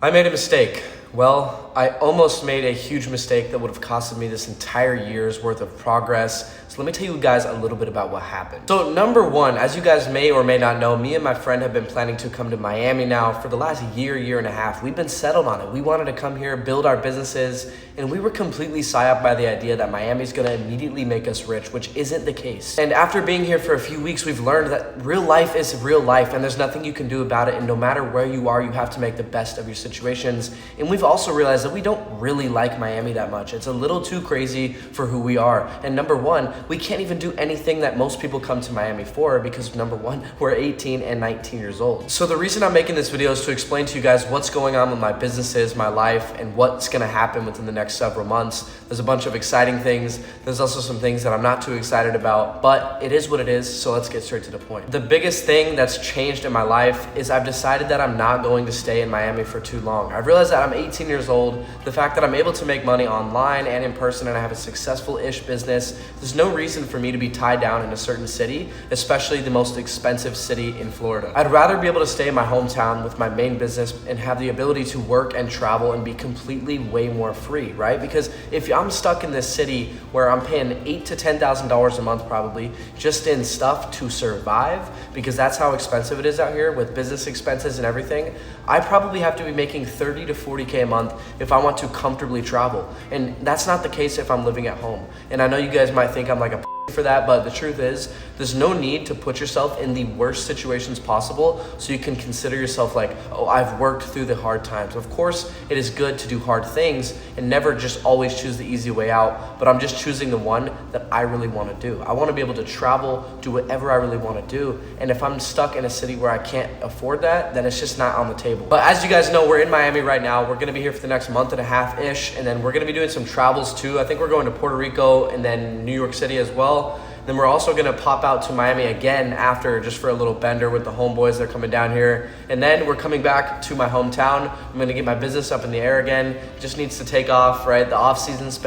I made a mistake. Well, I almost made a huge mistake that would have costed me this entire year's worth of progress. So let me tell you guys a little bit about what happened. So number one, as you guys may or may not know, me and my friend have been planning to come to Miami now for the last year and a half. We've been settled on it. We wanted to come here, build our businesses, and we were completely psyoped by the idea that Miami's gonna immediately make us rich, which isn't the case. And after being here for a few weeks, we've learned that real life is real life and there's nothing you can do about it. And no matter where you are, you have to make the best of your situations. And we've also realized that we don't really like Miami that much. It's a little too crazy for who we are. And number one, we can't even do anything that most people come to Miami for because number one, we're 18 and 19 years old. So the reason I'm making this video is to explain to you guys what's going on with my businesses, my life, and what's gonna happen within the next several months. There's a bunch of exciting things. There's also some things that I'm not too excited about, but it is what it is, so let's get straight to the point. The biggest thing that's changed in my life is I've decided that I'm not going to stay in Miami for too long. I've realized that I'm 18 years old. The fact that I'm able to make money online and in person and I have a successful-ish business, there's no reason for me to be tied down in a certain city, especially the most expensive city in Florida. I'd rather be able to stay in my hometown with my main business and have the ability to work and travel and be completely way more free, right? Because if I'm stuck in this city where I'm paying $8,000 to $10,000 a month probably just in stuff to survive, because that's how expensive it is out here with business expenses and everything, I probably have to be making 30 to 40K a month if I want to comfortably travel. And that's not the case if I'm living at home. And I know you guys might think I'm like a for that, but the truth is there's no need to put yourself in the worst situations possible so you can consider yourself like, oh, I've worked through the hard times. Of course, it is good to do hard things and never just always choose the easy way out, but I'm just choosing the one that I really want to do. I want to be able to travel, do whatever I really want to do, and if I'm stuck in a city where I can't afford that, then it's just not on the table. But as you guys know, we're in Miami right now. We're going to be here for the next month and a half-ish, and then we're going to be doing some travels too. I think we're going to Puerto Rico and then New York City as well. Then we're also gonna pop out to Miami again after, just for a little bender with the homeboys. They're coming down here. And then we're coming back to my hometown. I'm gonna get my business up in the air again. It just needs to take off, right? The off season's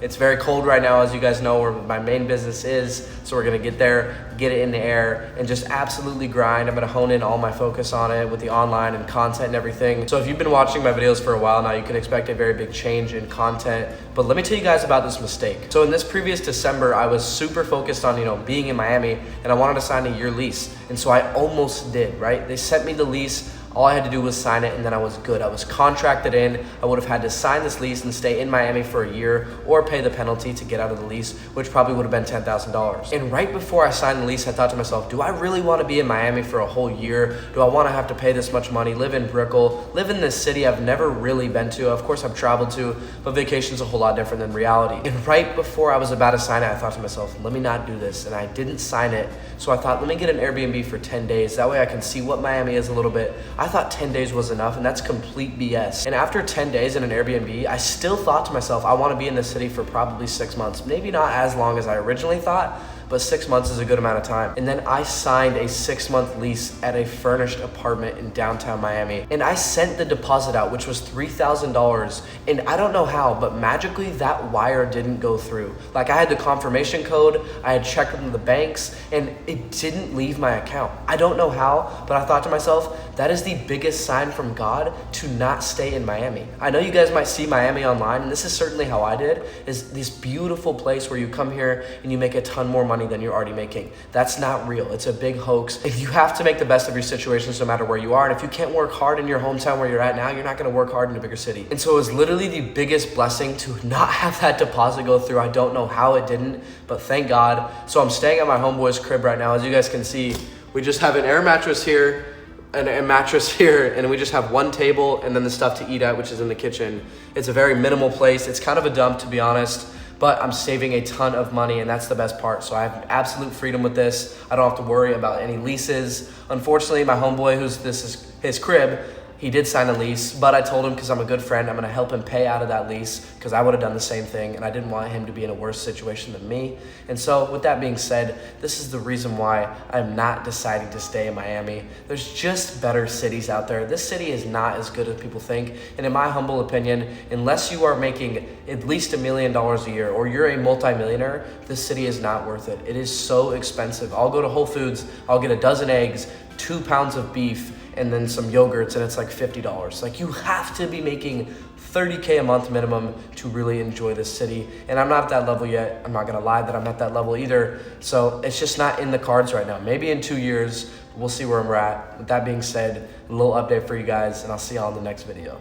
it's very cold right now, as you guys know, where my main business is. So we're gonna get there, get it in the air, and just absolutely grind. I'm gonna hone in all my focus on it with the online and content and everything. So if you've been watching my videos for a while now, you can expect a very big change in content. But let me tell you guys about this mistake. So in this previous December, I was super focused on, being in Miami, and I wanted to sign a year lease. And so I almost did, right? They sent me the lease. All I had to do was sign it and then I was good. I was contracted in. I would have had to sign this lease and stay in Miami for a year or pay the penalty to get out of the lease, which probably would have been $10,000. And right before I signed the lease, I thought to myself, do I really want to be in Miami for a whole year? Do I want to have to pay this much money, live in Brickell, live in this city I've never really been to? Of course I've traveled to, but vacation's a whole lot different than reality. And right before I was about to sign it, I thought to myself, let me not do this. And I didn't sign it. So I thought, let me get an Airbnb for 10 days. That way I can see what Miami is a little bit. I thought 10 days was enough, and that's complete BS. And after 10 days in an Airbnb, I still thought to myself, I want to be in this city for probably 6 months. Maybe not as long as I originally thought, but 6 months is a good amount of time. And then I signed a 6-month lease at a furnished apartment in downtown Miami. And I sent the deposit out, which was $3,000. And I don't know how, but magically that wire didn't go through. Like I had the confirmation code, I had checked with the banks, and it didn't leave my account. I don't know how, but I thought to myself, that is the biggest sign from God to not stay in Miami. I know you guys might see Miami online, and this is certainly how I did, is this beautiful place where you come here and you make a ton more money than you're already making. That's not real. It's a big hoax. You have to make the best of your situations no matter where you are. And if you can't work hard in your hometown where you're at now, you're not gonna work hard in a bigger city. And so it was literally the biggest blessing to not have that deposit go through. I don't know how it didn't, but thank God. So I'm staying at my homeboy's crib right now. As you guys can see, we just have an air mattress here, and a mattress here, and we just have one table and then the stuff to eat at, which is in the kitchen. It's a very minimal place. It's kind of a dump, to be honest, but I'm saving a ton of money, and that's the best part. So I have absolute freedom with this. I don't have to worry about any leases. Unfortunately, my homeboy, this is his crib, he did sign a lease, but I told him, because I'm a good friend, I'm gonna help him pay out of that lease, because I would have done the same thing, and I didn't want him to be in a worse situation than me. And so with that being said, this is the reason why I'm not deciding to stay in Miami. There's just better cities out there. This city is not as good as people think, and in my humble opinion, unless you are making at least $1 million a year, or you're a multimillionaire, this city is not worth it. It is so expensive. I'll go to Whole Foods, I'll get a dozen eggs, 2 pounds of beef, and then some yogurts, and it's like $50. Like, you have to be making $30K a month minimum to really enjoy this city. And I'm not at that level yet. I'm not gonna lie that I'm at that level either. So it's just not in the cards right now. Maybe in 2 years, we'll see where we're at. With that being said, a little update for you guys, and I'll see y'all in the next video.